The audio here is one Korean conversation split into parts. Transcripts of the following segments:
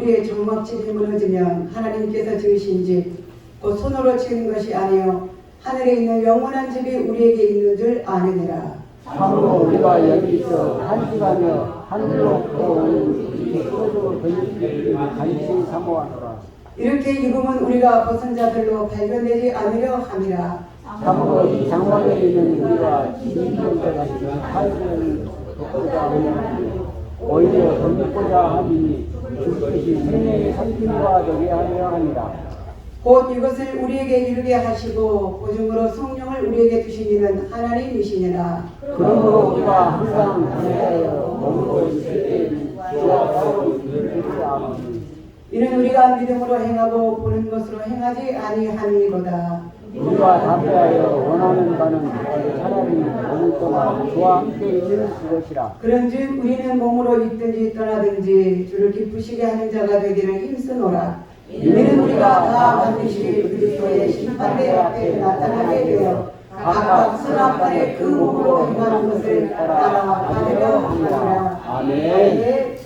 우리의 정막집이 무너지면 하나님께서 지으신 집 곧 손으로 지은 것이 아니요 하늘에 있는 영원한 집이 우리에게 있는 줄 아느니라. 참으로 우리가 여기서 한시간여 하늘로 떠오는 백호적으로 번지기를 간신히 사모하노라. 이렇게 이름은 우리가 벗은 자들로 발견되지 않으려 함이라. 참으로 이 장막에 있는 우리가 이기는 같이 살을 돕고자 하는 오히려 덤비고자 하니 주께서 생명의 상품과 되게 하려 합니다. 곧 이것을 우리에게 이루게 하시고 보증으로 성령을 우리에게 주시니는 하나님이시니라. 그러므로 우리가 항상 감사하여 몸으로 있을 때에는 주와 싸우고 있는 아멘. 이는 우리가 믿음으로 행하고 보는 것으로 행하지 아니함이로다. 우리가 답변하여 원하는 바는 차라리 몸을 떠나 주와 함께 있는 그것이라. 그런즉 우리는 몸으로 있든지 떠나든지 주를 기쁘시게 하는 자가 되기를 힘쓰노라. 이는 우리가 다 반드시 그리스도의 심판대 앞에 나타나게 되어 각각 선악간에 그 몸으로 행하는 것을 따라가려 하리라. 아멘.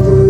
모두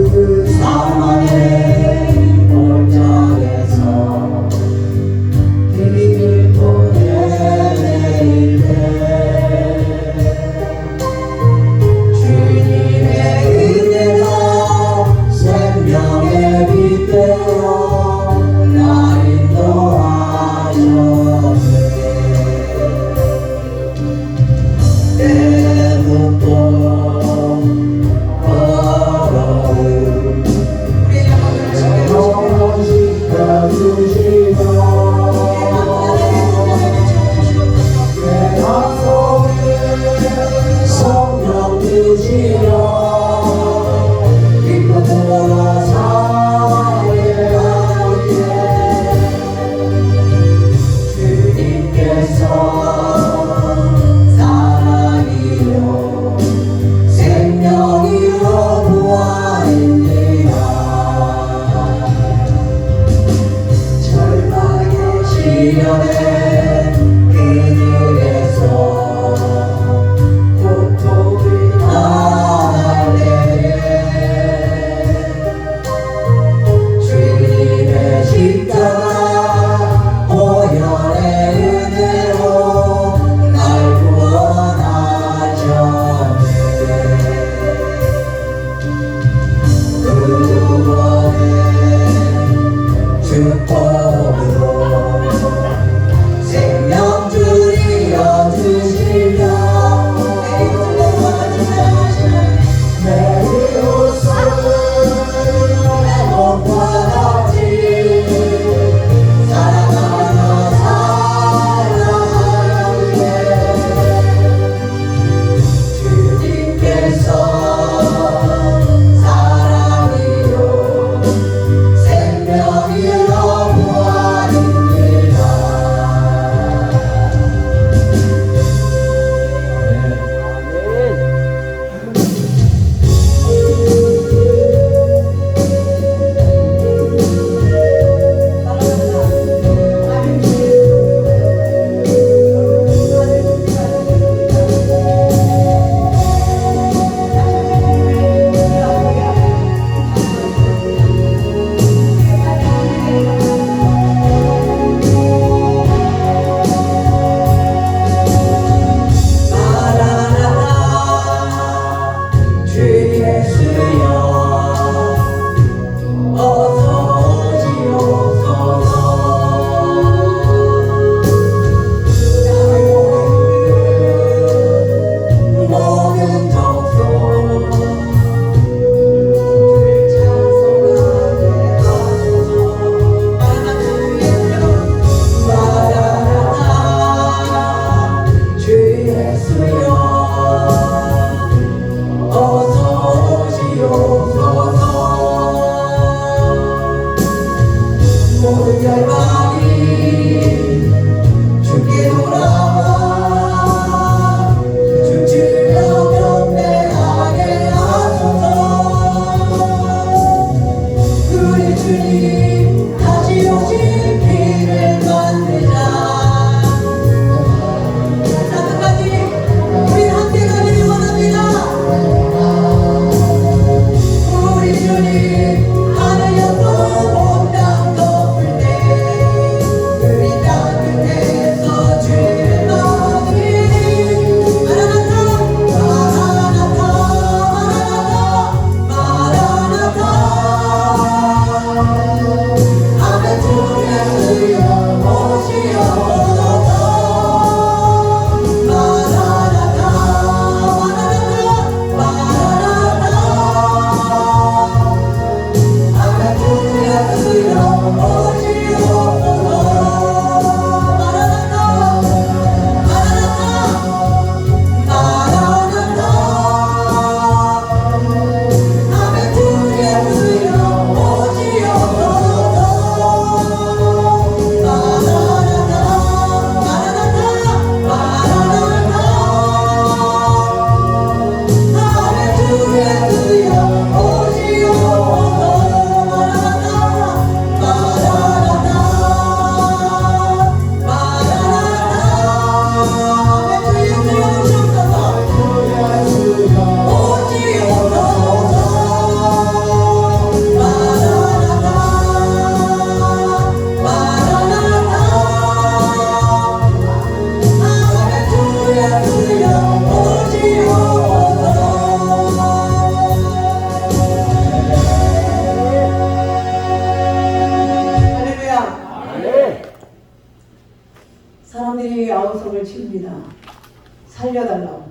살려달라고,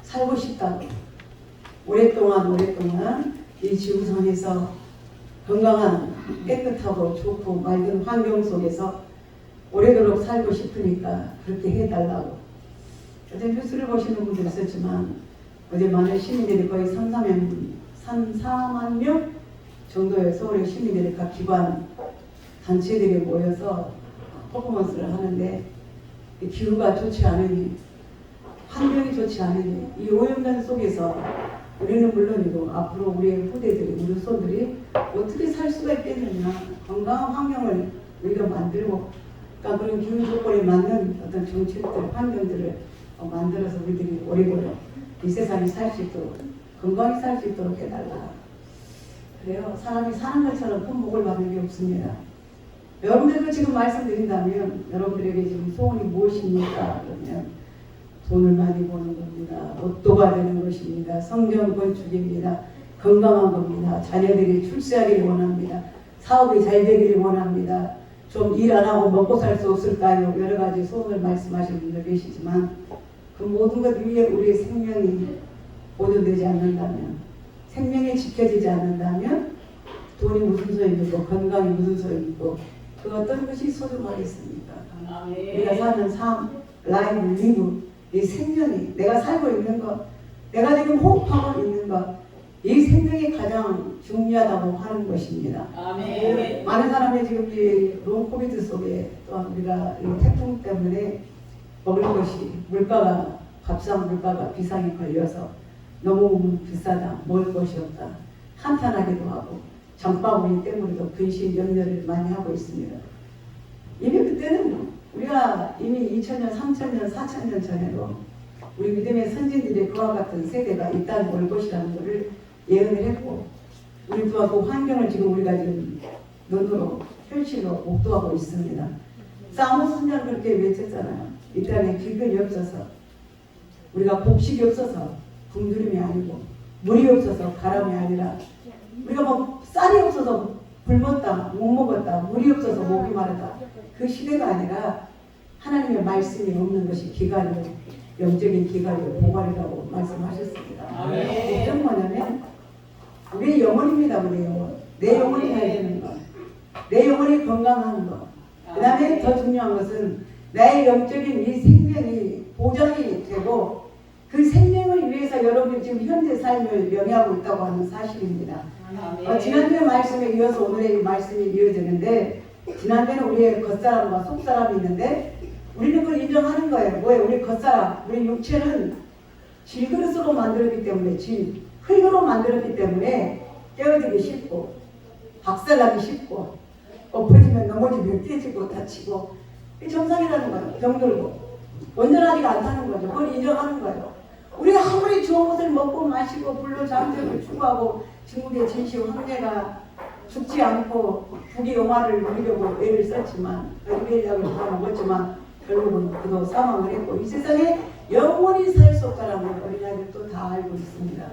살고 싶다고, 오랫동안 이 지구상에서 건강한 깨끗하고 좋고 맑은 환경 속에서 오래도록 살고 싶으니까 그렇게 해달라고. 어제 뉴스를 보시는 분도 있었지만 어제 많은 시민들이 거의 4만 명 정도의 서울의 시민들이 각 기관 단체들이 모여서 퍼포먼스를 하는데 기후가 좋지 않으니, 환경이 좋지 않으니 이 오염된 속에서 우리는 물론이고 앞으로 우리의 후대들이, 우리 손들이 어떻게 살 수가 있겠느냐. 건강한 환경을 우리가 만들고, 그러니까 그런 기후 조건에 맞는 어떤 정책들, 환경들을 만들어서 우리들이 오래도록 이 세상에 살 수 있도록, 건강히 살 수 있도록 해달라. 그래요. 사람이 사는 것처럼 큰 복을 받는 게 없습니다. 여러분들도 지금 말씀드린다면 여러분들에게 지금 소원이 무엇입니까? 그러면 돈을 많이 버는 겁니다. 로또가 되는 것입니다. 성경 건축입니다. 건강한 겁니다. 자녀들이 출세하기를 원합니다. 사업이 잘 되기를 원합니다. 좀 일 안 하고 먹고 살 수 없을까요? 여러 가지 소원을 말씀하시는 분들 계시지만 그 모든 것 위에 우리의 생명이 보존되지 않는다면, 생명이 지켜지지 않는다면 돈이 무슨 소용이고 건강이 무슨 소용이고 그 어떤 것이 소중하겠습니까? 우리가 사는 삶, 라이브, 리브, 이 생명이, 내가 살고 있는 것, 내가 지금 호흡하고 있는 것, 이 생명이 가장 중요하다고 하는 것입니다. 아멘. 많은 사람이 지금 이 롱 코비드 속에 또한 우리가 이 태풍 때문에 먹을 것이, 물가가, 밥상 물가가 비상이 걸려서 너무 비싸다, 먹을 것이 없다, 한탄하기도 하고 장바구니 때문에도 근심 염려를 많이 하고 있습니다. 이미 그때는 우리가 이미 2000년, 3000년, 4000년 전에도 우리 믿음의 선진들의 그와 같은 세대가 이 땅에 올 것이라는 것을 예언을 했고, 우리 또한 그 환경을 지금 우리가 지금 눈으로, 현실로 목도하고 있습니다. 사무스 선장 그렇게 외쳤잖아요. 이 땅에 길들이 없어서, 우리가 곡식이 없어서 굶주림이 아니고, 물이 없어서 가람이 아니라, 우리가 뭐 쌀이 없어서 굶었다, 못 먹었다, 물이 없어서 목이 마르다, 그 시대가 아니라 하나님의 말씀이 없는 것이 기갈이요, 영적인 기갈이요, 보관이라고 말씀하셨습니다. 어떤 뭐냐면 우리의 영혼입니다. 우리의 영혼, 내 영혼이 해야 되는 것, 내 영혼이 건강한 것, 그 다음에 더 중요한 것은 나의 영적인 이 생명이 보장이 되고, 그 생명을 위해서 여러분이 지금 현재 삶을 영위하고 있다고 하는 사실입니다. 지난주의 말씀에 이어서 오늘의 말씀이 이어지는데, 지난주에는 우리의 겉사람과 속사람이 있는데 우리는 그걸 인정하는 거예요. 뭐예요? 우리 겉사람, 우리 육체는 질그릇으로 만들었기 때문에, 흙으로 만들었기 때문에 깨어지기 쉽고 박살나기 쉽고 엎어지면 넘어지면 깨지고 다치고, 이게 정상이라는 거예요. 병들고 온전하지가 않다는 거죠. 그걸 인정하는 거예요. 우리가 아무리 좋은 것을 먹고 마시고 불로 잠재를 추구하고 중국의 진시 황제가 죽지 않고 국위 영화를 누리려고 애를 썼지만, 의료약을 다 먹었지만 결국은 그도 사망을 했고, 이 세상에 영원히 살 수 없다는 걸 어린아이들도 다 알고 있습니다.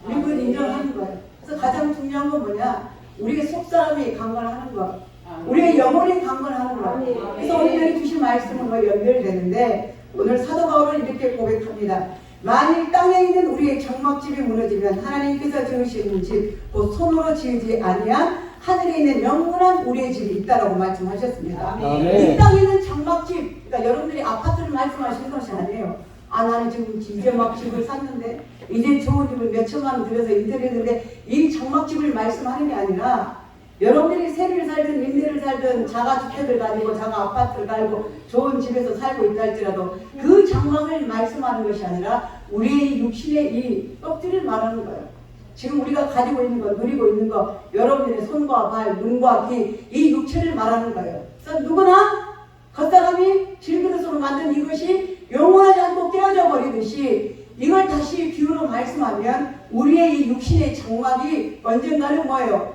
우리 그걸 인정하는 거예요. 그래서 가장 중요한 건 뭐냐? 우리의 속사람이 강건하는 것, 우리의 영혼이 강건하는 것. 그래서 오늘 주신 말씀은 뭐 연결되는데, 오늘 사도 바울은 이렇게 고백합니다. 만일 땅에 있는 우리의 장막집이 무너지면 하나님께서 지으신 집, 곧 손으로 지으지 아니한 하늘에 있는 영원한 우리의 집이 있다라고 말씀하셨습니다. 이 땅에 있는 장막집, 그러니까 여러분들이 아파트를 말씀하시는 것이 아니에요. 나는 지금 이제 막 집을 샀는데, 이제 좋은 집을 몇 천만 원 들여서 인테리어했는데, 이 장막집을 말씀하는 게 아니라, 여러분들이 세를 살든 임대를 살든 자가주택을 가지고 자가 아파트를 가지고 좋은 집에서 살고 있다 할지라도 그 장막을 말씀하는 것이 아니라 우리의 육신의 이 껍질을 말하는 거예요. 지금 우리가 가지고 있는 것, 누리고 있는 것, 여러분들의 손과 발, 눈과 귀, 이 육체를 말하는 거예요. 그래서 누구나 겉사람이 질그릇으로 만든 이것이 영원하지 않고 깨어져 버리듯이, 이걸 다시 비유로 말씀하면 우리의 이 육신의 장막이 언젠가는 뭐예요?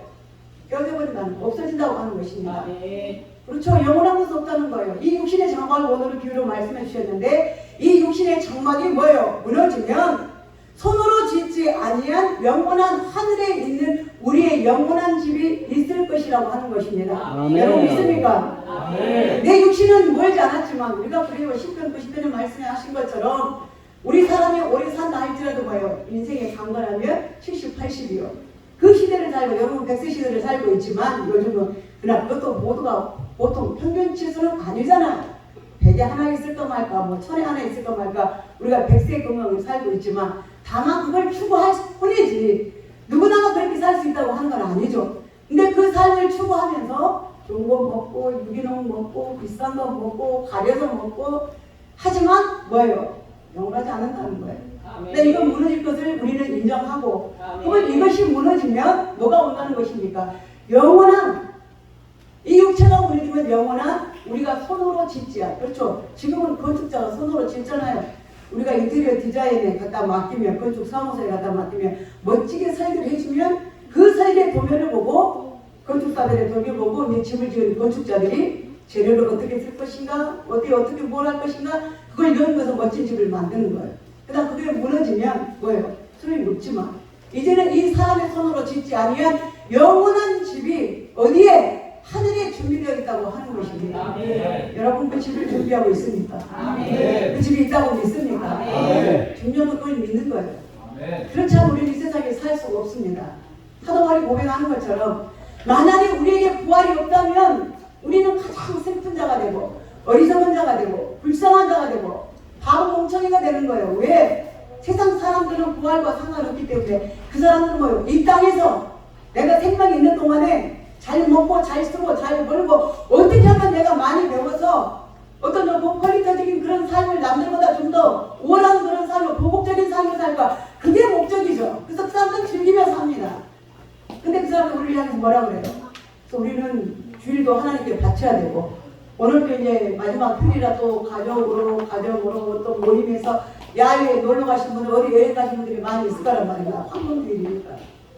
깨어져버린다는, 없어진다고 하는 것입니다. 그렇죠. 영원한 것은 없다는 거예요. 이 육신의 장막을 오늘 비유로 말씀해 주셨는데, 이 육신의 장막이 뭐예요? 무너지면 손으로 짓지 아니한 영원한 하늘에 있는 우리의 영원한 집이 있을 것이라고 하는 것입니다. 여러분 믿습니까? 내 육신은 멀지 않았지만, 우리가 그래요. 10편 90편에 말씀하신 것처럼 우리 사람이 오래 산다 할지라도 봐요. 인생의 강건하면 70, 80이요. 그 시대를 살고 여러분 100세 시대를 살고 있지만 요즘은 그러나 그것도 모두가 보통 평균 치수는 아니잖아요. 100에 하나 있을까 말까 뭐 1000에 하나 있을까 말까 우리가 100세 건강을 살고 있지만 다만 그걸 추구할 뿐이지 누구나 그렇게 살 수 있다고 하는 건 아니죠. 근데 그 삶을 추구하면서 좋은 거 먹고 유기농 먹고 비싼 거 먹고 가려서 먹고 하지만 뭐예요? 영원하지 않는다는 거예요. 근데 이건 무너질 것을 우리는 인정하고 그러면 이것이 무너지면 뭐가 온다는 것입니까? 영원한 이 육체가 무너지면 영원한 우리가 손으로 짓지 않 그렇죠. 지금은 건축자가 손으로 짓잖아요. 우리가 인테리어 디자인에 갖다 맡기면 건축 사무소에 갖다 맡기면 멋지게 설계를 해주면 그 설계 도면을 보고 건축사들의 도면을 보고 이제 집을 지은 건축자들이 재료를 어떻게 쓸 것인가 어떻게 뭘 할 것인가 그걸 연구해서 멋진 집을 만드는 거예요. 그다음 그게 무너지면 뭐예요? 소용이 없지만 이제는 이 사람의 손으로 짓지 아니면 영원한 집이 어디에? 하늘에 준비되어 있다고 하는 것입니다. 여러분 그 집을 준비하고 있습니까? 그 집이 있다고 믿습니까? 중요한 건 그걸 믿는 거예요. 그렇지 않으면 우리는 이 세상에 살 수가 없습니다. 사도바울이 고백하는 것처럼 만약에 우리에게 부활이 없다면 우리는 가장 슬픈 자가 되고 어리석은 자가 되고 불쌍한 자가 되고 바보 멍청이가 되는 거예요. 왜? 세상 사람들은 부활과 상관없기 때문에 그 사람들은 뭐예요? 이 땅에서 내가 생명이 있는 동안에 잘 먹고 잘 쓰고 잘 벌고 어떻게 하면 내가 많이 배워서 어떤 좀 퀄리티적인 그런 삶을 남들보다 좀 더 우월한 그런 삶을 보복적인 삶을 살까 그게 목적이죠. 그래서 그 사람들은 즐기면서 삽니다. 근데 그 사람들 우리를 향해서 뭐라 그래요? 그래서 우리는 주일도 하나님께 바쳐야 되고 오늘도 이제 마지막 휴일이라 또 가족으로 또 모임에서 야외에 놀러 가신 분들 어디 여행 가신 분들이 많이 있을 거란 말입니다. 황금주일이니까.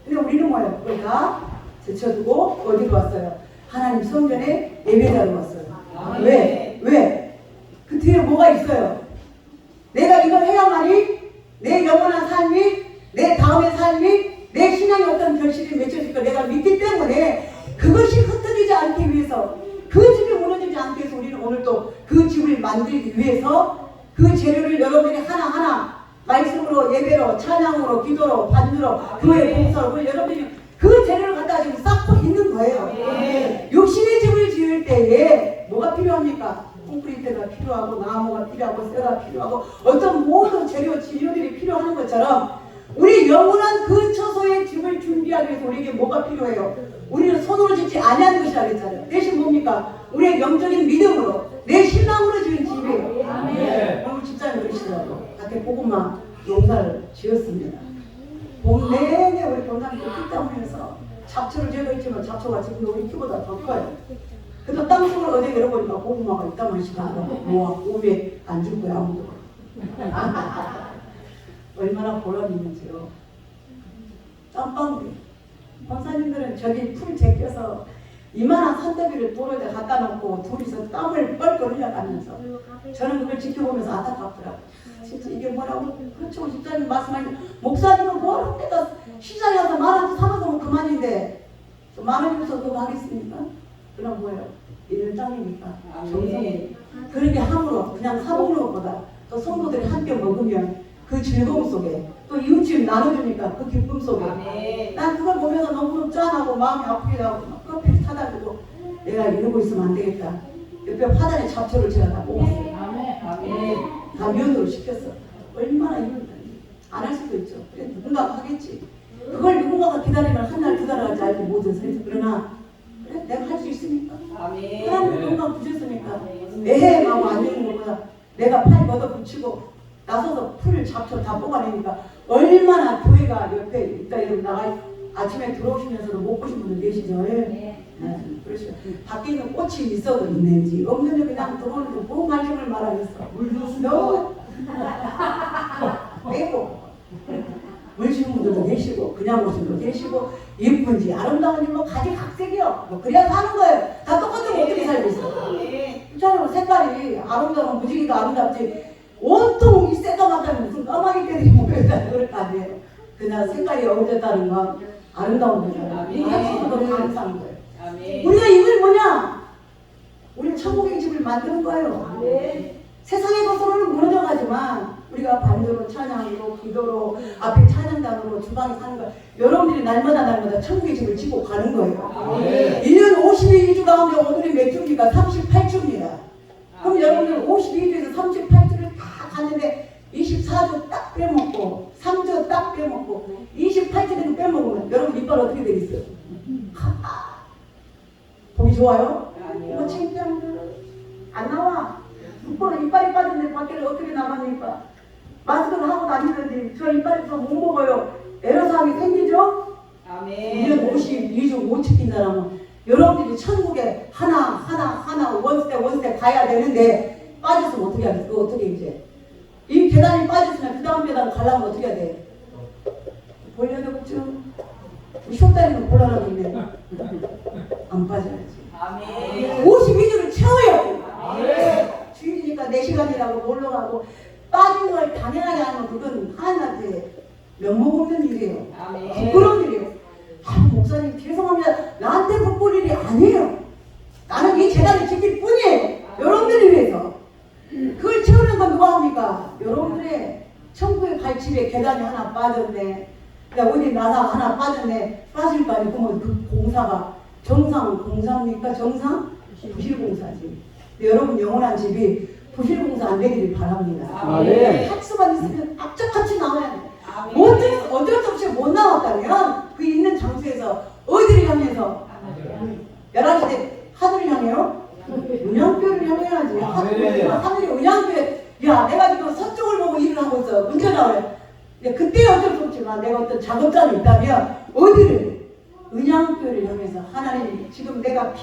근데 우리는 뭐예요? 그걸 다 제쳐두고 어디로 왔어요? 하나님 성전에 예배자로 왔어요. 왜? 그 뒤에 뭐가 있어요? 내가 이걸 해야만이 내 영원한 삶이 내 다음의 삶이 내 신앙의 어떤 결실이 맺혀질 걸 내가 믿기 때문에 그것이 흩어지지 않기 위해서 그 집이 무너지지 않기 위해서 우리는 오늘 또 그 집을 만들기 위해서 그 재료를 여러분들이 하나하나 말씀으로 예배로 찬양으로 기도로 반주로 교회 봉사로 여러분들이 그 재료를 갖다 지금 쌓고 있는 거예요. 육신의 집을 지을 때에 뭐가 필요합니까? 콘크리트가 필요하고 나무가 필요하고 쇠가 필요하고 어떤 모든 재료들이 필요한 것처럼 우리 영원한 그 처소의 집을 준비하기 위해서 우리에게 뭐가 필요해요? 우리는 손으로 짓지 아니하는 것이라 그랬잖아요. 대신 뭡니까? 우리의 영적인 믿음으로 내 신앙으로 지은 집이에요. 오늘 집사님 그러시더라고요. 밖에 고구마 농사를 지었습니다. 봄 내내 우리 동남이 흙땀하면서 잡초를 제거 있지만 잡초가 지금 우리 키보다 더 커요. 그래서 땅속을 어제 열어보니까 고구마가 있다만 시간 모아 오후에 안 줄 거야 아무도. 얼마나 보람이 있는지요. 땀방울. 권사님들은 저기 풀 제껴서 이만한 산더미를 도로에 갖다 놓고 둘이서 땀을 뻘뻘 흘려가면서 저는 그걸 지켜보면서 안타깝더라고요. 진짜 이게 뭐라고 그렇죠. 집사님 말씀하신 목사님은 뭐라고 내가 시장에 가서 만원 사먹으면 그만인데 만원 주면서 그거 하겠습니까? 그럼 뭐예요? 이런 땅이니까 정성이 그렇게 함으로 그냥 사먹는 것보다 또 성도들이 함께 먹으면 그 즐거움 속에 또 이웃집 나눠주니까 그 기쁨 속에 난 그걸 보면서 너무 짠하고 마음이 아프기도 하고 커피 타다 주고 내가 이러고 있으면 안 되겠다. 옆에 화단에 잡초를 제가 다 뽑았어요. 다 면으로 시켰어. 얼마나 이런 안 할 수도 있죠. 그래 누군가가 하겠지. 그걸 누군가가 기다리면 한 달 두 달 할지 알지 모든 소리죠. 그러나 그래 내가 할 수 있으니까. 하나님 누군가 부셨으니까 내 마음 안 되는 것보다 내가 팔 걷어 붙이고 나서서 풀 잡초 다 뽑아내니까 얼마나 교회가 옆에 있다 이러면 나가 아침에 들어오시면서도 못 보신 분들 계시죠? 그러시죠. 밖에 있는 꽃이 있어도 있는지 없는지 그냥 들어오는데 뭐 말씀을 말하겠어. 물도 빼고 물 주는 분들도 계시고 그냥 오신 분도 계시고 예쁜지 아름다운지 뭐 가지각색이요. 뭐 그래야 사는 거예요. 다 똑같으면 어떻게 살고 있어? 그렇잖아요. 색깔이 아름다운 무지개가 아름답지 온통 이 새까맣다면 무슨 까마귀 때리지 모르겠다 그럴 거 아니에요. 그냥 색깔이 어울렸다는 건 아름다운 거잖아요. 인간적으로 감사한 거예요. 우리가 이걸 뭐냐? 우리 천국의 집을 만드는 거예요. 세상의 것으로는 무너져가지만 우리가 반대로 찬양으로 기도로 앞에 찬양단으로 주방에 사는 거 여러분들이 날마다 천국의 집을 짓고 가는 거예요. 1년 52주 가운데 오늘이 몇 주입니까? 38주입니다. 그럼 여러분들 52주에서 38주를 다 갔는데 24주 딱 빼먹고 3주 딱 빼먹고 28주는 빼먹으면 여러분 이빨 어떻게 되겠어요? 보기 좋아요? 이거 창피합니다. 안 나와. 그거는 이빨이 빠진데 밖에를 어떻게 나갑니까? 마스크를 하고 다니는데 저 이빨에서 못 먹어요. 애로사항이 생기죠? 1년 52주 못 지킨 사람은 여러분들이 천국에 하나 원스텝 가야 되는데 빠졌으면 어떻게 하겠어? 어떻게 이제 이 계단이 빠졌으면 그 다음 계단 가려면 어떻게 해야 돼? 벌려졌죠? 쇼다리는 곤란하고 있네. 안 빠져야지. 52주를 채워요. 주일이니까 4시간이라고 놀러가고 빠진 걸 당연하게 하는 그건 하나님한테 면목 없는 일이에요. 부끄러운 일이에요. 목사님 죄송합니다. 나한테 부끄러운 일이 아니에요. 나는 이 재단을 지킬 뿐이에요. 여러분들을 위해서. 그걸 채우는 건 누가 합니까? 여러분들의 천국의 갈집에 계단이 하나 빠졌네. 어디 나사 하나 빠졌네. 빠질 거 아니고 그러면 그 공사가 정상 공사입니까? 정상? 부실공사지. 여러분 영원한 집이 부실공사 안 되기를 바랍니다. 할 수만 있으면 악착같이 나와야 돼. 어쩔 수 없이 못 나왔다면 그 있는 장소에서 어디를 향해서 11시 때 하늘을 향해요? 은양교를 향해야지. 하늘이 은양교에 야 내가 지금 서쪽을 보고 일을 하고 있어. 문제 나와요. 그때 어쩔 수 없지만 내가 어떤 작업장이 있다면 어디를? 은양교를 향해서 하나님 지금 내가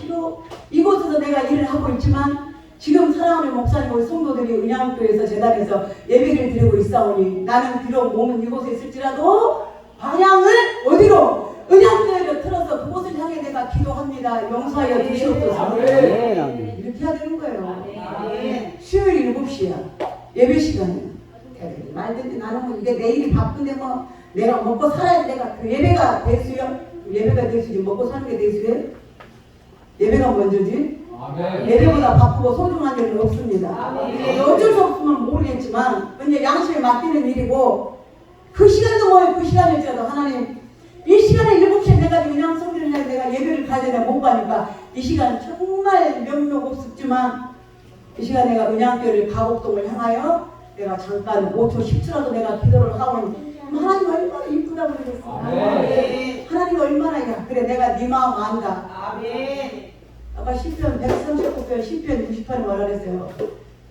이곳에서 내가 일을 하고 있지만 지금 사랑하는 목사님 우리 성도들이 은양교에서 재단에서 예배를 드리고 있사오니 나는 비록 몸은 이곳에 있을지라도 방향을 어디로? 은양교회로 틀어서 그곳을 향해 내가 기도합니다. 용서하여 주시옵소서. 이렇게 해야 되는 거예요. 수요일 7시야. 예배 시간이야. 말든지 나는 뭐 이게 내일이 바쁜데 뭐 내가 먹고 살아야 내가 그 예배가 대수요? 예배가 대수지 먹고 사는 게 대수예요? 예배가 먼저지? 예배보다 바쁘고 소중한 일은 없습니다. 어쩔 수 없으면 모르겠지만 근데 양심에 맡기는 일이고 그 시간도 뭐예요? 그 시간일지라도 하나님 이 시간에 7시에 내가 그냥 성전을 내가 예배를 가야 되나 못 가니까 이 시간 정말 명명 없었지만 이 시간 내가 은양교를 가곡동을 향하여 내가 잠깐 5초 10초라도 내가 기도를 하고 하나님 얼마나 이쁘다고 그러겠어. 하나님 얼마나 그래 내가 네 마음 안다. 아까 시편 139편 10편 60편에 뭐라 그랬어요?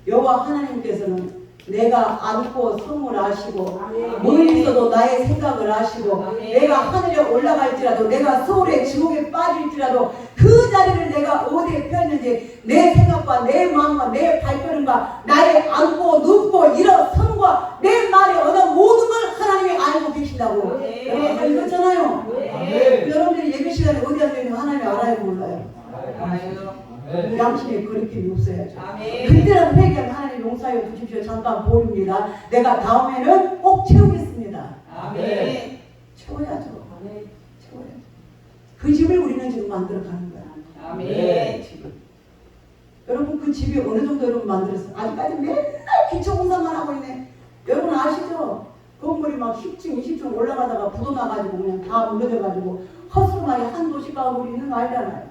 여호와 하나님께서는 내가 안고 성을 아시고 멀리 있어도 나의 생각을 아시고 내가 하늘에 올라갈지라도 내가 서울의 지옥에 빠질지라도 그 자리를 내가 어디에 펴있는지 내 생각과 내 마음과 내 발걸음과 나의 앉고 눕고 일어선과 내 말에 어느 모든 걸 하나님이 알고 계신다고 여러분 읽었잖아요. 여러분들이 예배 시간에 어디 앉아있는지 하나님이 알아요 몰라요? 양심에 거리낌이 없어야죠. 그때라도 회개하면 하나님 용서하여 주십시오. 잠깐 보입니다. 내가 다음에는 꼭 채우겠습니다. 채워야죠. 채워야죠. 그 집을 우리는 지금 만들어가는 거야. 지금. 여러분 그 집이 어느 정도 여러분 만들었어요? 아직까지 맨날 기초공사만 하고 있네. 여러분 아시죠? 건물이 막 10층 20층 올라가다가 부도나가지고 그냥 다 무너져가지고 허술하게 한 도시 가고 있는 거 알잖아요.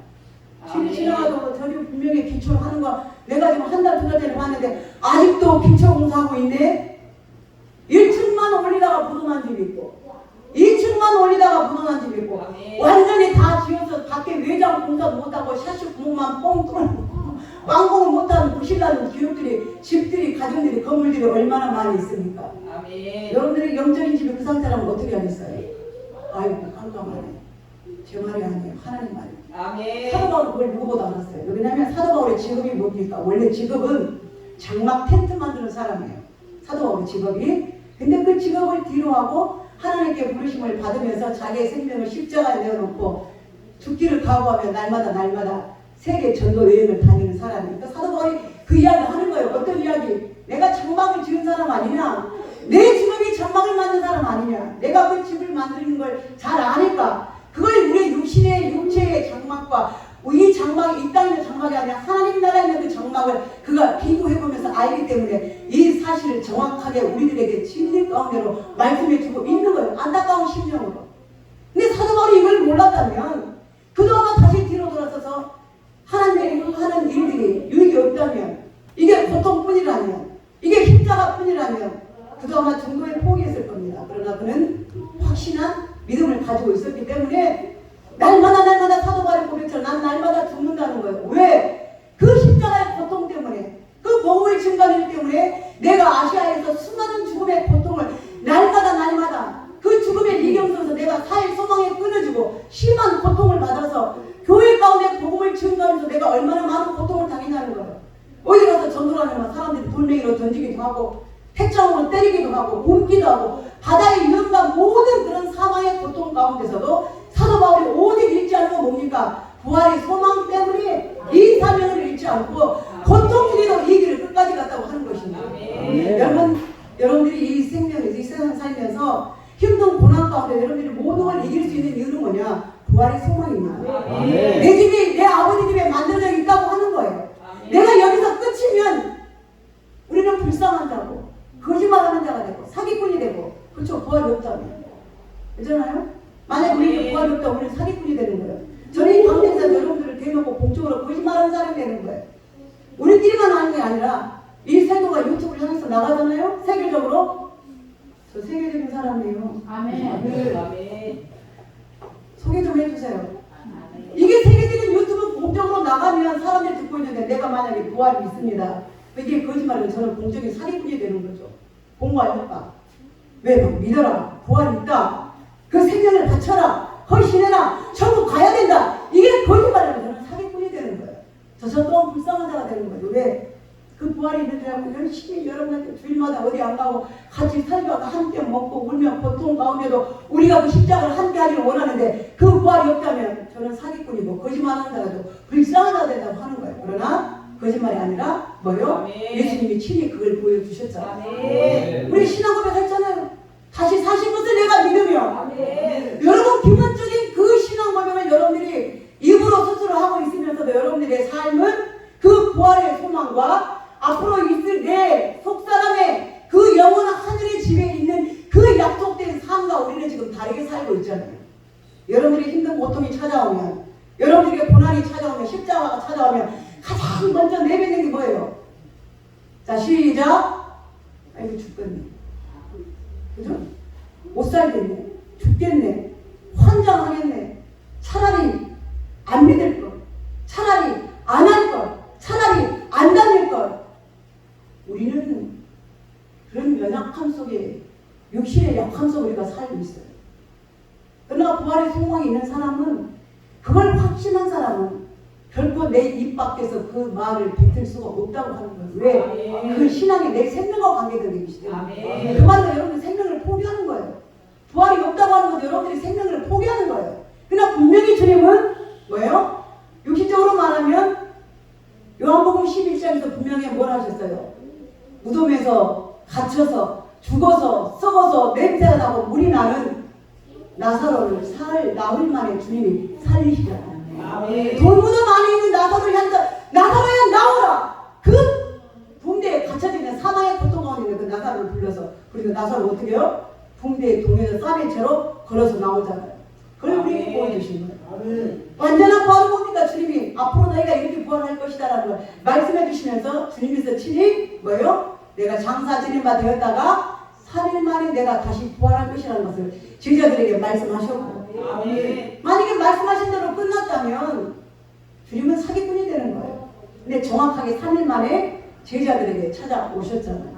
지금 지나가도 저기 분명히 기초를 하는 거 내가 지금 한 달 두 달 전에 봤는데 아직도 기초 공사하고 있네. 1층만 올리다가 부도난 집이 있고 2층만 올리다가 부도난 집이 있고 완전히 다 지어서 밖에 외장 공사도 못하고 샤시 구멍만 뻥 뚫고 완공을 못하는 부실나는 기업들이 집들이 가정들이 건물들이 얼마나 많이 있습니까? 여러분들이 영적인 집에 그 상태라면 어떻게 하겠어요? 아이고 깜깜하네. 제 말이 아니에요. 하나님 말이에요. 사도 바울은 그걸 누구보다 알았어요. 왜냐하면 사도 바울의 직업이 뭡니까? 원래 직업은 장막 텐트 만드는 사람이에요. 사도 바울의 직업이. 근데 그 직업을 뒤로하고 하나님께 부르심을 받으면서 자기의 생명을 십자가에 내어놓고 죽기를 각오하며 날마다 세계 전도 여행을 다니는 사람이니까 사도 바울이 그 이야기 하는 거예요. 어떤 이야기? 내가 장막을 지은 사람 아니냐? 내 직업이 장막을 만든 사람 아니냐? 내가 그 집을 만드는 걸 잘 아니까 그걸 우리의 육신 신의 육체의 장막과 이 장막이 이 땅에 있는 장막이 아니라 하나님 나라에 있는 그 장막을 그가 비교해보면서 알기 때문에 이 사실을 정확하게 우리들에게 진리 가운데로 말씀해주고 있는 거예요. 안타까운 심령으로. 근데 사도 바울이 이걸 몰랐다면 그동안 다시 뒤로 돌아서서 하나님의 하는 일들이 유익이 없다면, 이게 고통뿐이라면, 이게 십자가뿐이라면 그동안 중도에 포기했을 겁니다. 그러나 그는 확신한 믿음을 가지고 있었기 때문에 날마다 사도 바울의 고백처럼 난 날마다 죽는다는 거예요. 왜? 그 십자가의 고통 때문에, 그 복음의 증거일 때문에 내가 아시아에서 수많은 죽음의 고통을 날마다 그 죽음의 리경 속에서 내가 살 소망에 끊어지고 심한 고통을 받아서 교회 가운데 복음을 증거하면서 내가 얼마나 많은 고통을 당했냐는 거예요. 어디 가서 전도를 하면 사람들이 돌멩이로 던지기도 하고 택장으로 때리기도 하고 굶기도 하고 바다의 위험과 모든 그런 사망의 고통 가운데서도 사도 바울이 오직 잃지 않고 뭡니까? 부활의 소망 때문에 이 사명을 잃지 않고 고통 중에도 이 길을 끝까지 갔다고 하는 것입니다. 여러분들이 이 생명에서 이 세상 살면서 힘든 고난 가운데 여러분들이 모든 걸 이길 수 있는 이유는 뭐냐? 부활의 소망입니다. 내 집이 내 아버지 집에 만들어져 있다고 하는 거예요. 내가 여기서 끝이면 우리는 불쌍한 자고 거짓말하는 자가 되고 사기꾼이 되고, 그렇죠? 부활이 없다면. 그렇잖아요? 만약 우리는 부활이 없다면 우리는 사기꾼이 되는 거예요. 저는 이 방송에서 여러분들을 대놓고 공적으로 거짓말하는 사람이 되는 거예요. 우리끼리만 하는 게 아니라 이 세도가 유튜브를 향해서 나가잖아요? 세계적으로. 저 세계적인 사람이에요. 아멘. 소개 좀 해주세요. 이게 세계적인 유튜브 공적으로 나가면 사람들이 듣고 있는데 내가 만약에 부활이 있습니다. 이게 거짓말이면 저는 공적인 사기꾼이 되는 거죠. 공부할 효과. 왜? 믿어라. 부활이 있다. 그 생명을 바쳐라. 헌신해라. 천국 가야 된다. 이게 거짓말이면 저는 사기꾼이 되는 거예요. 저 또한 불쌍한 자가 되는 거예요. 왜? 그 부활이 있는 줄 알고 열심히 여러분한테 주일마다 어디 안 가고 같이 살다가 함께 먹고 울며 고통 가운데도 우리가 그 십자가를 함께 하기를 원하는데 그 부활이 없다면 저는 사기꾼이고 거짓말하는 자라도 불쌍한 자가 된다고 하는 거예요. 그러나 거짓말이 아니라 뭐요? 예수님이 친히 그걸 보여주셨잖아요. 우리 신앙 고백했잖아요. 다시 사신 것을 내가 믿으며 여러분 기본적인 그 신앙 고백을 여러분들이 입으로 스스로 하고 있으면서도 여러분들의 삶은 그 부활의 소망과 앞으로 있을 내 속사람의 그 영원한 하늘의 집에 있는 그 약속된 삶과 우리는 지금 다르게 살고 있잖아요. 여러분들이 힘든 고통이 찾아오면, 여러분들에게 고난이 찾아오면, 십자가가 찾아오면 가장 먼저 내뱉는 게 뭐예요? 자, 시작. 아이고 죽겠네. 그죠? 못 살겠네. 죽겠네. 환장하겠네. 차라리 안 믿을 것. 차라리 안 할 것. 차라리 안 다닐 것. 우리는 그런 연약함 속에, 육신의 약함 속에 우리가 살고 있어요. 그러나 부활의 소망이 있는 사람은, 그걸 확신한 사람은 결코 내 입 밖에서 그 말을 뱉을 수가 없다고 하는 거예요. 왜? 그 신앙이 내 생명과 관계되기 때문에. 그 말로 여러분들 생명을 포기하는 거예요. 부활이 없다고 하는 것도 여러분들이 생명을 포기하는 거예요. 그러나 분명히 주님은 뭐예요? 육신적으로 말하면 요한복음 11장에서 분명히 뭘 하셨어요? 무덤에서 갇혀서 죽어서 썩어서 냄새가 나고 물이 나는 나사로를 나흘 만에 주님이 살리시잖아요. 돌무덤 안에 있는 나사로를 향해서 나사로야 나오라! 그 붕대에 갇혀져 있는 사망의 고통 가운데 있는 그 나사로를 불러서, 그리고 나사로 어떻게 해요? 붕대에 동에서 싸맨 채로 걸어서 나오잖아요. 그걸 우리에게 보여주신 거예요. 완전한 부활은 뭡니까? 주님이 앞으로 너희가 이렇게 부활할 것이다 라는 걸 말씀해 주시면서 주님께서 친히 뭐예요? 내가 장사 지림바 되었다가 3일 만에 내가 다시 부활할 것이라는 것을 제자들에게 말씀하셨고, 만약에 말씀하신 대로 끝났다면 주님은 사기꾼이 되는 거예요. 근데 정확하게 3일 만에 제자들에게 찾아오셨잖아요.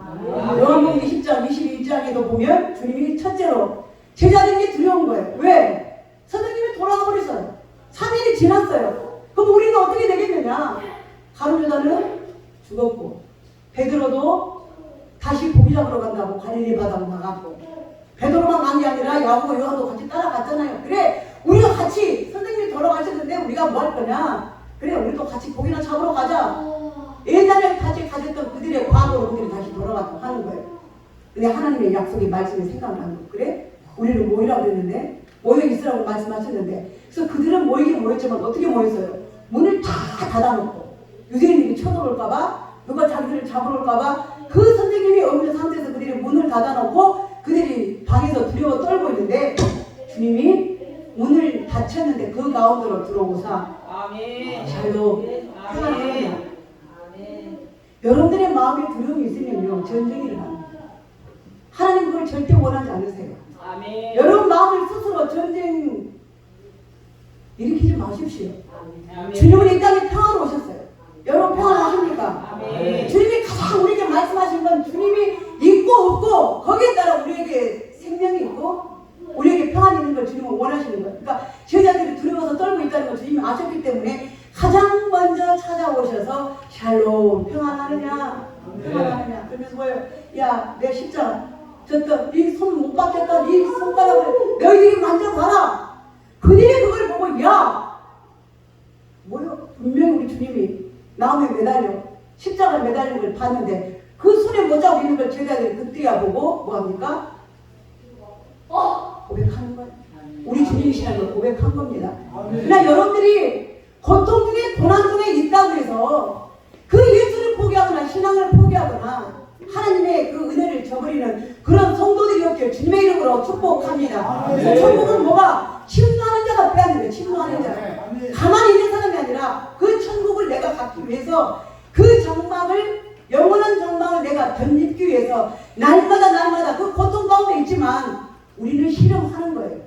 요한복음 20장 21장에도 보면 주님이 첫째로 제자들에게 들여온 거예요. 왜? 선생님이 돌아가 버렸어요. 3일이 지났어요. 그럼 우리는 어떻게 되겠느냐? 가룟유다는 죽었고, 베드로도 다시 고기 잡으러 간다고 갈릴리 바다로 나갔고, 베드로만 간 게 아니라 야고보 요한도 같이 따라갔잖아요. 그래, 우리가 같이, 선생님이 돌아가셨는데 우리가 뭐 할 거냐? 그래, 우리도 같이 고기나 잡으러 가자. 옛날에 같이 가졌던 그들의 과거로 우리는 다시 돌아갔다고 하는 거예요. 근데 하나님의 약속의 말씀이 생각나는 거예요. 그래? 우리는 뭐라고 그랬는데? 모여 있으라고 말씀하셨는데, 그래서 그들은 모이긴 모였지만 어떻게 모였어요? 문을 다 닫아놓고 유대인들이 쳐들어올까봐, 누가 자기들을 잡으러 올까봐 그 선생님이 없는 상태에서 그들이 문을 닫아놓고 그들이 방에서 두려워 떨고 있는데, 주님이 문을 닫혔는데 그 가운데로 들어오사 아멘. 잘도 평안합니다. 여러분들의 마음에 두려움이 있으면요, 전쟁이 일어납니다. 하나님 그걸 절대 원하지 않으세요. 아멘. 여러분 마음을 스스로 전쟁 일으키지 마십시오. 아멘. 주님은 이 땅에 평화로 오셨어요. 여러분 평안하십니까? 아멘. 주님이 가장 우리에게 말씀하신 건 주님이 있고 없고 거기에 따라 우리에게 생명이 있고 우리에게 평안이 있는 걸 주님은 원하시는 거예요. 그러니까 제자들이 두려워서 떨고 있다는 걸 주님이 아셨기 때문에 가장 먼저 찾아오셔서 샬롬 평안하느냐 평안하느냐 그러면서 뭐예요? 야 내 십자가 저또 네 손 못 받겠다. 네 손가락을 너희들이 만져봐라. 그들이 그걸 보고 야 뭐요? 분명히 우리 주님이 나무에 매달려 십자가에 매달린 걸 봤는데 그 손에 못 잡고 있는 걸 제자들이 그때야 보고 뭐합니까? 고백하는 거예요. 우리 주님이시라는 걸 고백한 겁니다. 그러나 여러분들이 고통 중에 고난 중에 있다고 해서 그 예수를 포기하거나 신앙을 포기하거나 하나님의 그 은혜를 저버리는 그런 성도들이 없기를 주님의 이름으로 축복합니다. 천국은 뭐가 침노하는 자가 빼앗는 거예요. 침노하는 자. 가만히 있는 사람이 아니라 그 천국을 내가 갖기 위해서 그 정막을 영원한 정막을 내가 덧입기 위해서 날마다 그 고통 가운데 있지만 우리는 실험하는 거예요.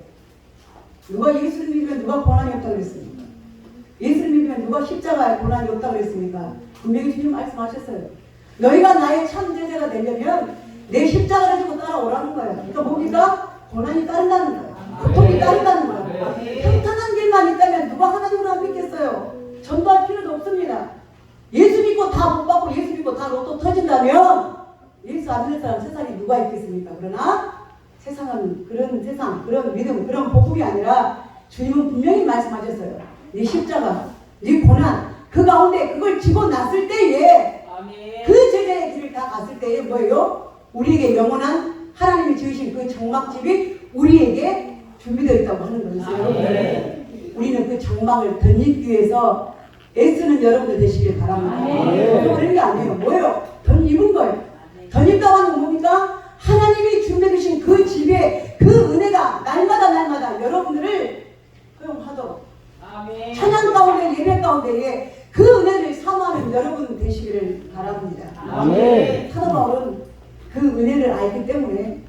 누가 예수를 믿으면 누가 고난이 없다고 그랬습니까? 예수를 믿으면 누가 십자가에 고난이 없다고 그랬습니까? 분명히 주님 말씀하셨어요. 너희가 나의 참 제자가 되려면 내 십자가를 지고 따라오라는 거예요. 그러니까 뭡니까? 고난이 따른다는 거예요. 고통이 따른다는 거예요. 평탄한 길만 있다면 누가 하나님을 안 믿겠어요? 전도할 필요도 없습니다. 예수 믿고 다 못 받고 예수 믿고 다 로또 터진다면 예수 안 믿는 사람 세상에 누가 있겠습니까? 그러나 세상은 그런 세상, 그런 믿음, 그런 복음이 아니라 주님은 분명히 말씀하셨어요. 네 십자가, 네 고난, 그 가운데 그걸 지고 났을 때에 아멘. 그 제자의 길을 다 갔을 때에 뭐예요? 우리에게 영원한 하나님이 지으신 그 장막집이 우리에게 준비되어 있다고 하는 거예요. 우리는 그 장막을 덧입기 위해서 애쓰는 여러분들 되시길 바랍니다. 그런 게 아니에요. 뭐예요? 덧입은 거예요. 덧입다고 하는 건 뭡니까? 하나님이 준비해 주신 그 집에 그 은혜가 날마다 여러분들을 허용하도록 아멘. 찬양 가운데 예배 가운데에 그 은혜를 사모하는 여러분 되시기를 바랍니다. 아멘. 사도 바울은 그 은혜를 알기 때문에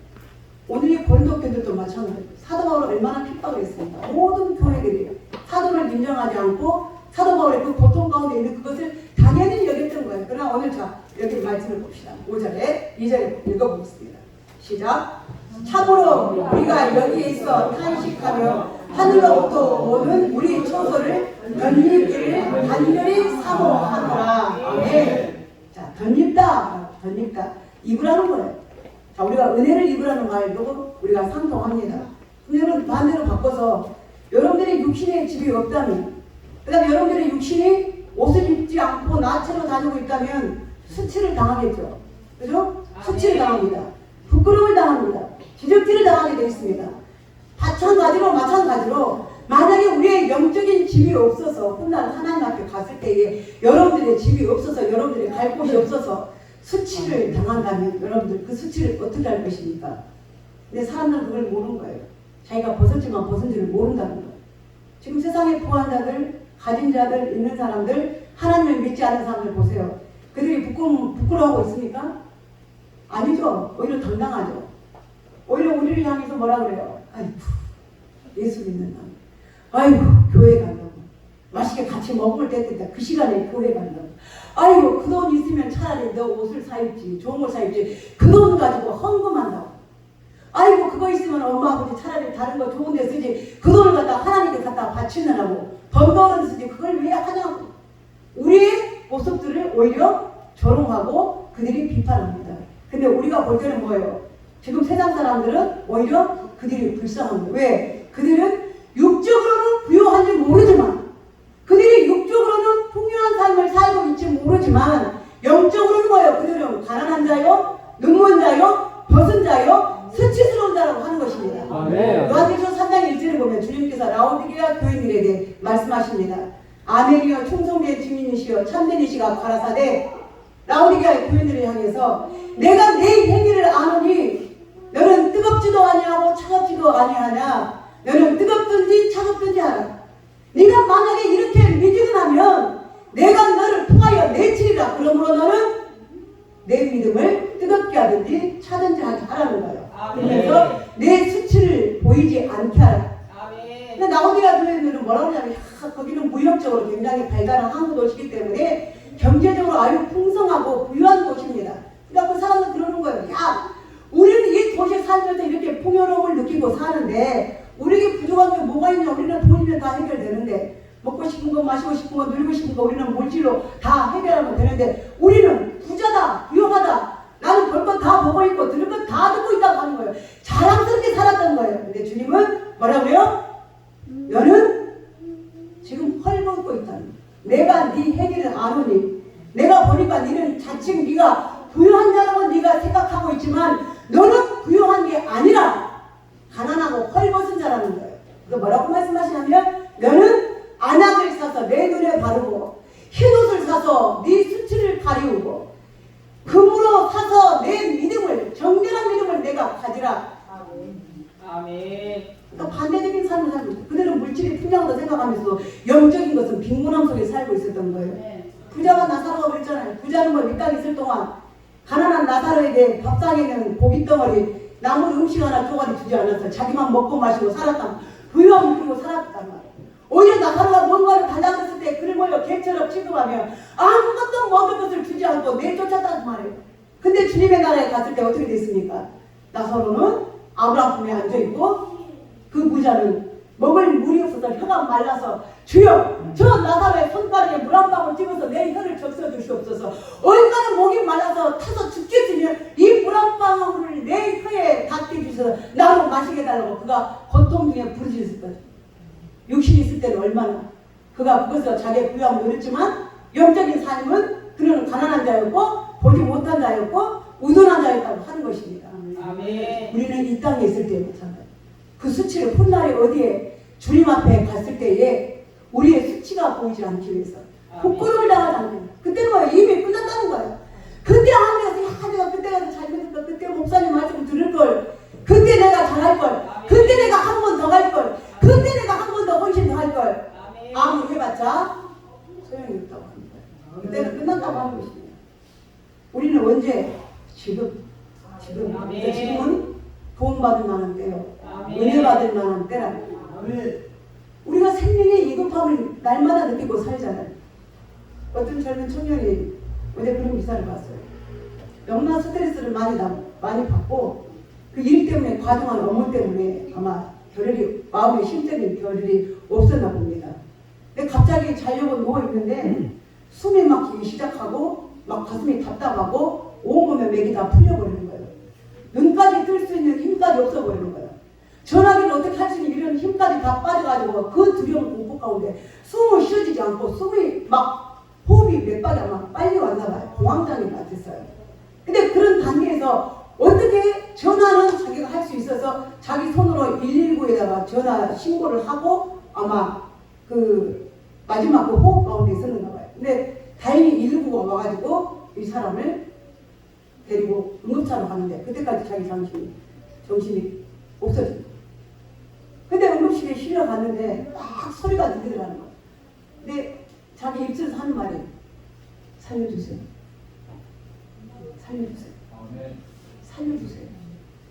오늘 이 고린도 교회들도 마찬가지예요. 사도 바울은 얼마나 핍박을 했습니까? 모든 교회들이 사도를 인정하지 않고 사도 바울의 그 고통 가운데 있는 그것을 당연히 여겼던 거예요. 그러나 오늘 자 여기 말씀을 봅시다. 5절에 2절에 읽어보겠습니다. 시작. 참으로 우리가 여기에 있어 탄식하며 하늘로부터 오는 우리 처소를 덧입기를 간절히 사모하노라. 네. 자, 덧입다. 입으라는 거예요. 자, 우리가 은혜를 입으라는 말도 우리가 상통합니다. 근데 여러분 반대로 바꿔서 여러분들이 육신의 집이 없다면, 그 다음에 여러분들이 육신이 옷을 입지 않고 나체로 다니고 있다면 수치를 당하겠죠. 그죠? 수치를 당합니다. 부끄러움을 당합니다. 지적질을 당하게 되어 있습니다. 마찬가지로 만약에 우리의 영적인 집이 없어서 훗날 하나님 앞에 갔을 때에 여러분들의 집이 없어서 여러분들의 갈 곳이 없어서 수치를 당한다면 여러분들 그 수치를 어떻게 할 것입니까? 근데 사람들은 그걸 모르는 거예요. 자기가 벗었지만 벗은 줄을 모른다는 거예요. 지금 세상의 부한 자들, 가진 자들, 있는 사람들, 하나님을 믿지 않는 사람들 보세요. 그들이 부끄러워하고 있습니까? 아니죠. 오히려 당당하죠. 오히려 우리를 향해서 뭐라 그래요? 아이고, 예수 믿는 남. 아이고, 교회 간다고. 맛있게 같이 먹을 때 됐다. 그 시간에 교회 간다고. 아이고, 그 돈 있으면 차라리 너 옷을 사입지, 좋은 걸 사입지. 그 돈 가지고 헌금한다고. 아이고, 그거 있으면 엄마 아버지 차라리 다른 거 좋은 데 쓰지. 그 돈을 갖다 하나님께 갖다 바치느라고. 돈 버는 쓰지. 그걸 왜 하냐고. 우리의 모습들을 오히려 조롱하고 그들이 비판합니다. 근데 우리가 볼 때는 뭐예요? 지금 세상 사람들은 오히려 그들이 불쌍한 거예요. 왜? 그들은 육적으로는 부유한지 모르지만, 그들이 육적으로는 풍요한 삶을 살고 있지 모르지만, 영적으로는 뭐예요? 그들은 가난한 자요, 눈먼 자요, 벗은 자요, 수치스러운 자라고 하는 것입니다. 아멘. 요한계시록 3장 1절 2절에 보면 주님께서 라오디게아 교인들에게 말씀하십니다. 아멘이여 충성된 증인이시여 참되니시가 가라사대 라오디게아 교인들을 향해서 내가 내 행위를 아노니 너는 뜨겁지도 아니하고 차갑지도 아니하냐. 너는 뜨겁든지 차갑든지 하라. 네가 만약에 이렇게 미지근하면 내가 너를 통하여 내치리라. 그러므로 너는 내 믿음을 뜨겁게 하든지 차든지 하라는 거예요. 그러면서 내 수치를 보이지 않게 하라. 근데 라오디게아 교회들은 뭐라고 하냐면 거기는 무역적으로 굉장히 발달한 한국 도시이기 때문에 경제적으로 아주 풍성하고 부유한 곳입니다. 그러니까 그 사람들 그러는 거예요. 야, 우리는 이 도시에 살면서 이렇게 풍요로움을 느끼고 사는데 우리에게 부족한 게 뭐가 있냐. 우리는 돈이면 다 해결되는데 먹고 싶은 거 마시고 싶은 거 누리고 싶은 거 우리는 물질로 다 해결하면 되는데 우리는 부자다 부유하다 나는 볼 것 다 보고 있고 들을 것 다 듣고 있다고 하는 거예요. 자랑스럽게 살았던 거예요. 근데 주님은 뭐라고요? 너는 지금 헐벗고 있다는 거예요. 내가 네 행위를 아노니 내가 보니까 너는 자칭 네가 부유한 자라고 네가 생각하고 있지만 너는 부유한 게 아니라 가난하고 헐벗은 자라는 거예요. 그래서 뭐라고 말씀하시냐면 너는 안약을 사서 내 눈에 바르고 흰옷을 사서 네 수치를 가리우고 금으로 사서 내 믿음을 정결한 믿음을 내가 가지라. 아멘. 그러니까 반대적인 삶을 살고 있어요. 그들은 물질이 풍요하다고 생각하면서 영적인 것은 빈곤함 속에 살고 있었던 거예요. 부자가 나사로가 그랬잖아요. 부자는 뭐 밑땅에 있을 동안 가난한 나사로에게 밥상에는 고깃덩어리 나무 음식 하나 쪼가리 주지 않았어요. 자기만 먹고 마시고 살았다. 부유함을 누리고 살았단 말이에요. 오히려 나사로가 뭔가를 달라졌을 때 그를 몰려 개처럼 취급하며 아무것도 먹을 것을 주지 않고 내쫓았단 말이에요. 근데 주님의 나라에 갔을 때 어떻게 됐습니까? 나사로는 아브라함 품에 앉아있고 그 부자는 먹을 물이 없어서 혀가 말라서 주여 저 나사로의 손가락에 물 한 방울 찍어서 내 혀를 적셔 주시옵소서. 얼마나 목이 말라서 타서 죽겠으면 이 물 한 방울을 내 혀에 닿게 주셔서 나로 마시게 해달라고 그가 고통 중에 부르짖었을 거죠. 육신이 있을 때는 얼마나 그가 그것을 자기의 부유함을 누렸지만 영적인 삶은 그는 가난한 자였고 보지 못한 자였고 우둔한 자였다고 하는 것입니다. 아멘. 우리는 이 땅에 있을 때 마찬가지. 그 수치를 훗날에 어디에 주님 앞에 갔을 때에 우리의 수치가 보이지 않기 위해서 부끄러움을 당하지 않는 그때는 뭐예요? 이미 끝났다는 거예요. 그때 하면서 야 내가 그때 가서 잘못했다. 그때 목사님 말씀 들을 걸. 그때 내가 잘할 걸. 그때 내가 한 번 더 갈 걸. 그때 내가 한 번 더 훨씬 더 할 걸. 아무리 해봤자 소용이 없다고 하는 거예요. 그때는 끝났다고 하는 것입니다. 우리는 언제? 지금. 지금은 돈 받을 만한 때요. 은혜 받을 만한 때라는 거예요. 우리가 생명의 이급함을 날마다 느끼고 살잖아요. 어떤 젊은 청년이 어제 그런 기사를 봤어요. 너무나 스트레스를 많이 받고 그 일 때문에 과중한 업무 때문에 아마 겨를이 마음의 심적인 겨를이 없었나 봅니다. 근데 갑자기 자려고 누워있는데 숨이 막히기 시작하고 막 가슴이 답답하고 온몸에 맥이 다 풀려버리는 거예요. 눈까지 뜰 수 있는 힘까지 없어버리는 거예요. 전화기를 어떻게 할 수 있는 이런 힘까지 다 빠져가지고 그 두려운 공포 가운데 숨을 쉬어지지 않고 숨이 막 호흡이 몇 발이 아마 빨리 왔나 봐요. 공황장애 같았어요. 근데 그런 단계에서 어떻게 전화는 자기가 할 수 있어서 자기 손으로 119에다가 전화 신고를 하고 아마 그 마지막 그 호흡 가운데 있었는가 봐요. 근데 다행히 119가 와가지고 이 사람을 데리고 응급차로 가는데 그때까지 자기 정신이 없어진. 근데 응급실에 실려갔는데 막 소리가 들리더라는 거예요. 근데 자기 입술에서 하는 말이 살려주세요. 살려주세요. 살려주세요.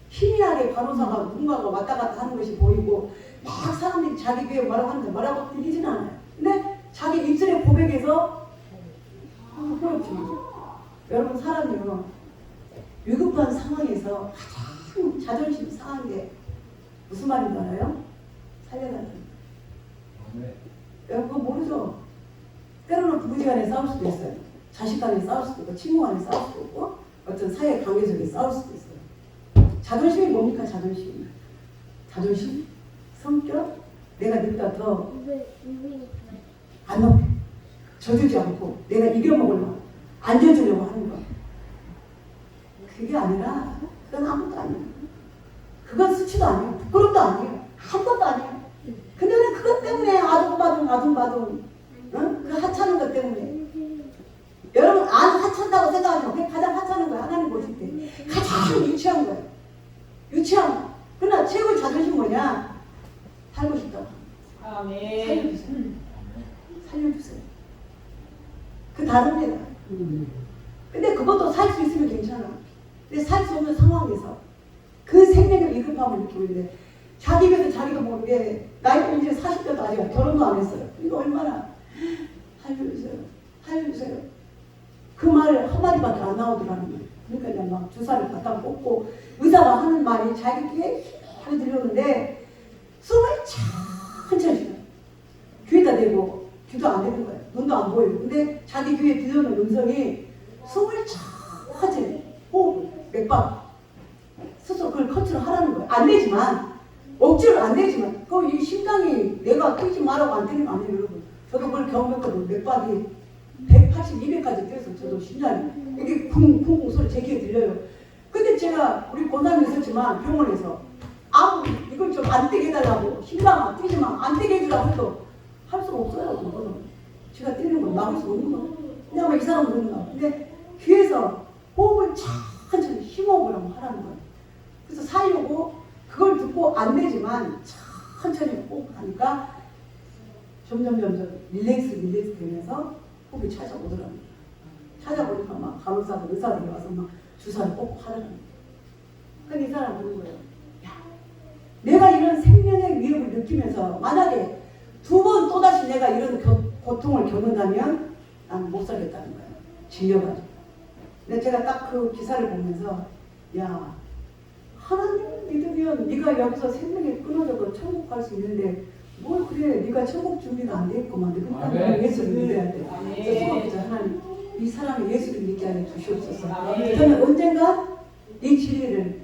희미하게 간호사가 누군가가 왔다 갔다 하는 것이 보이고 막 사람들이 자기 귀에 뭐라고 하는데 뭐라고 들리진 않아요. 근데 자기 입술의 고백에서 그렇지. 여러분 사람이요. 위급한 상황에서 가장 자존심 상한 게 무슨 말인지 알아요? 살려달라는 거예요. 여러분 그거 모르죠? 때로는 부부지간에 싸울 수도 있어요. 자식 간에 싸울 수도 있고 친구 간에 싸울 수도 있고 어떤 사회 관계 속에 싸울 수도 있어요. 자존심이 뭡니까? 자존심? 성격? 내가 너보다 더 안 높여. 져주지 않고 내가 이겨먹으려고 앉아주려고 하는 거. 그게 아니라 그건 아무것도 아니에요. 그건 수치도 아니에요. 부끄럼도 아니에요. 아무것도 아니에요. 근데 왜 그것 때문에 아둥바둥 그 하찮은 것 때문에 여러분 안 하찮다고 생각하지 마. 그게 가장 하찮은 거야. 하나님 보실 때 가장 유치한 거야. 유치한. 그러나 최고의 자존심 뭐냐? 살고 싶다고. 아멘. 살려주세요. 그 다른 데다. 근데 그것도 살 수 있으면 괜찮아. 근데 살 수 없는 상황에서 그 생명의 위급함을 느끼고 있는데 자기 입에서 자기도 모르게 나이도 이제 40대도 아직 결혼도 안 했어요. 이거 얼마나 살려주세요. 그 말 한마디밖에 안 나오더라는 거예요. 그러니까 그냥 막 주사를 갖다 꽂고 의사가 하는 말이 자기 귀에 잘 들렸는데 숨을 천천히 쉬어요. 귀에다 대고 귀도 안 되는 거예요. 눈도 안 보여요. 근데 자기 귀에 들려오는 음성이 숨을 천천히 호흡을 몇 번 스스로 그걸 컨트롤하라는 거예요. 안 되지만 억지로 안 되지만 그럼 이 심장이 내가 뛰지 말라고 안 뛰는 거 아니에요 여러분. 저도 그걸 경험했거든요. 몇 박이 180, 200까지 뛰어서 저도 심장이 이게 쿵쿵 소리 제 귀에 들려요. 근데 제가 우리 권사님 있었지만 병원에서 아무 이걸 좀 안 뛰게 해달라고 심장아 뛰지만 안 뛰게 해주라고 해도 할 수가 없어요. 그거는 제가 뛰는 걸 막을 수 없는 거예요. 왜냐면 이 사람은 그런가. 근데 귀에서 호흡을 천천히 심호흡을 한번 하라는 거예요. 그래서 살려고 그걸 듣고 안 되지만 천천히 호흡하니까 점점 릴렉스 되면서 호흡이 찾아오더라고요. 찾아보니까 막 간호사들 의사들이 와서 막 주사를 꼭 하더라고요. 근데 이 사람 그런 거예요. 야, 내가 이런 생명의 위협을 느끼면서 만약에 두 번 또다시 내가 이런 고통을 겪는다면 나는 못 살겠다는 거예요. 질려가지고. 근데 제가 딱 그 기사를 보면서 야, 하나님 믿으면 네가 여기서 생명이 끊어져도 천국 갈 수 있는데 뭘 그래, 네가 천국 준비가 안 돼 있구만. 그러니까 예수를 믿어야 돼. 그래서 수고했죠. 하나님, 이 사람이 예수를 믿게 하여 주시옵소서. 저는 언젠가 이 진리를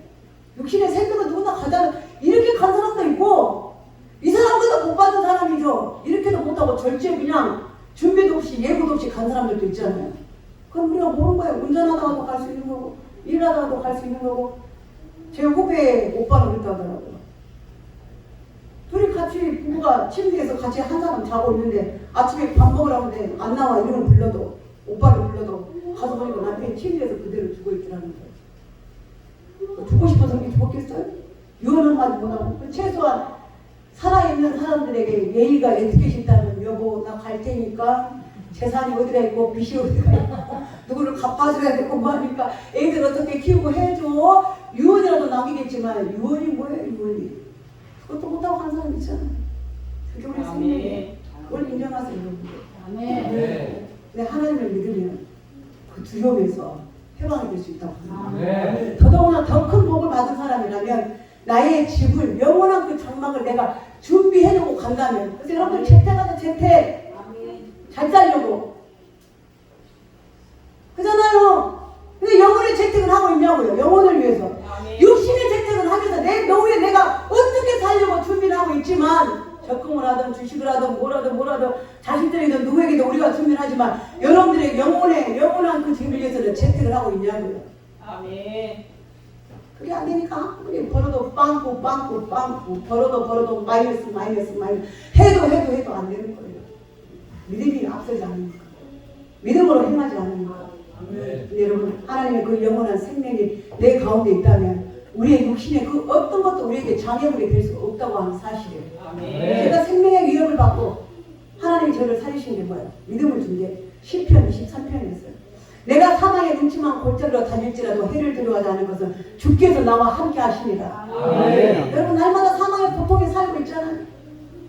육신의 생명은 누구나 가자 이렇게 간 사람도 있고 이 사람보다 못 받은 사람이죠. 이렇게도 못하고 절제 그냥 준비도 없이 예고도 없이 간 사람들도 있잖아요. 그럼 우리가 모르는 거예요. 운전하다가도 갈 수 있는 거고 일하다가도 갈 수 있는 거고. 제 후배 오빠는 그랬다 하더라고요. 둘이 같이 부부가 침대에서 같이 한 사람 자고 있는데 아침에 밥 먹으라고 하는데 안 나와. 이름을 불러도 오빠를 불러도 가서 보니까 남편이 침대에서 그대로 죽어 있더라는 거예요. 죽고 싶어서 그렇게 죽었겠어요? 유언 한마디 못하고 최소한 살아있는 사람들에게 예의가 에티켓이 있다면 여보 나 갈 테니까 재산이 어디가 있고 빚이 어디가 있고 누구를 갚아줘야 되고 뭐 하니까 애들 어떻게 키우고 해줘. 유언이라도 남기겠지만 유언이 뭐예요 유언이. 그것도 못하고 한 사람 있잖아요. 그게 우리 생명이에요. 그걸 인정하세요 여러분들. 아멘. 근데 하나님을 믿으면 그 두려움에서 해방이 될 수 있다고 합니다. 더더구나 더 큰 복을 받은 사람이라면 나의 집을 영원한 그 장막을 내가 준비해놓고 간다면. 그래서 여러분들 재택하자 재택. 잘 살려고 그잖아요. 근데 영혼의 재택을 하고 있냐고요. 영혼을 위해서. 육신의 재택을 하면서 내 노후에 내가 어떻게 살려고 준비를 하고 있지만 적금을 하든 주식을 하든 뭐라든 자식들이든 누구에게도 우리가 준비를 하지만 여러분들의 영원한 그 집을 위해서는 재택을 하고 있냐고요. 아멘. 그게 안 되니까 우리 벌어도 빵꾸 벌어도 마이너스 해도 안 되는 거예요. 믿음이 앞서지 않으니까. 믿음으로 행하지 않으니까. 여러분 하나님의 그 영원한 생명이 내 가운데 있다면 우리의 육신의 그 어떤 것도 우리에게 장애물이 될 수 없다고 하는 사실이에요. 제가 생명의 위협을 받고 하나님이 저를 살리신 게 뭐예요? 믿음을 준 게 시편 23편이었어요. 내가 사망의 눈치만 골짜기로 다닐지라도 해를 두려워하지 않은 것은 주께서 나와 함께 하십니다. 여러분 날마다 사망의 고통에 살고 있잖아요.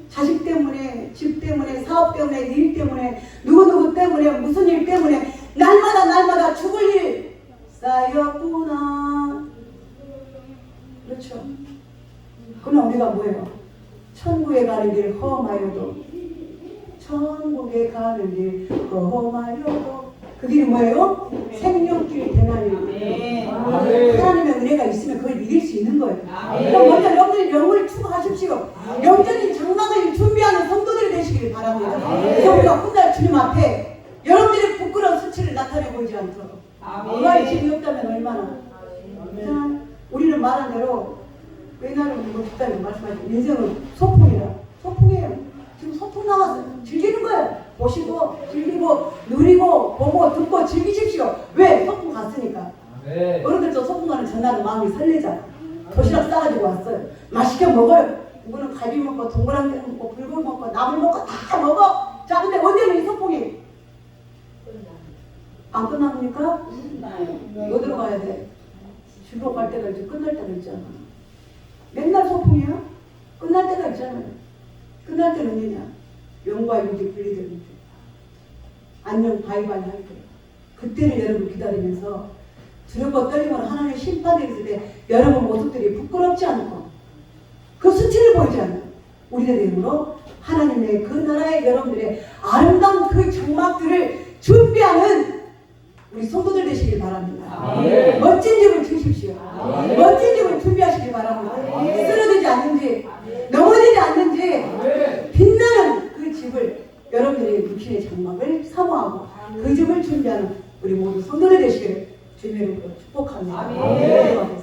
자식 때문에, 집 때문에, 사업 때문에, 일 때문에, 누구 때문에, 무슨 일 때문에 날마다 죽을 일 쌓였구나. 그렇죠. 그러나 우리가 뭐예요? 천국에 가는 길 험하여도 천국에 가는 길 험하여도 그 길이 뭐예요? 생명길 대나니. 하나님의 은혜가 있으면 그걸 이길 수 있는 거예요. 그럼 먼저 여러분들 영을 추구하십시오. 영적인 장막을 준비하는 성도들이 되시길 바랍니다. 그래서 우리가 훗날 주님 앞에 여러분들의 부끄러운 수치를 나타내 보이지 않도록. 얼마나 집이 없다면 얼마나. 우리는 말한 대로 옛날에 뭐 집사님 말씀하신 인생은 소풍이라 소풍이에요. 지금 소풍 나와서 즐기는 거예요. 보시고 즐기고 누리고 보고 듣고 즐기십시오. 왜? 소풍 갔으니까. 어른들도 소풍 가는 전날은 마음이 설레잖아. 도시락 싸가지고 왔어요. 맛있게 먹어요. 누구는 갈비 먹고 동그랑이 먹고 불고기 먹고 나물 먹고 다 먹어. 자, 근데 언제는 이 소풍이 안 끝납니까? 어디로 가야 돼? 집으로 갈 때가 있지, 끝날 때가 있잖아. 맨날 소풍이야? 끝날 때가 있잖아요. 끝날 때는 언제냐? 영과 육이 분리되는 때. 안녕 바이바이 할 때. 그때를 여러분 기다리면서 두렵고 떨리면 하나님의 심판이 있을 때 여러분 모습들이 부끄럽지 않고 그 수치를 보이지 않아요. 우리들의 힘으로 하나님의 그 나라의 여러분들의 아름다운 그 장막들을 준비하는 우리 성도들 되시길 바랍니다. 멋진 집을 주십시오. 멋진 집을 준비하시길 바랍니다. 쓰러지지 않는지 넘어지지 않는지 빛나는 그 집을 여러분들의 육신의 장막을 사모하고 그 집을 준비하는 우리 모두 성도들 되시기를 주님의 이름으로 축복합니다. 기도하겠습니다.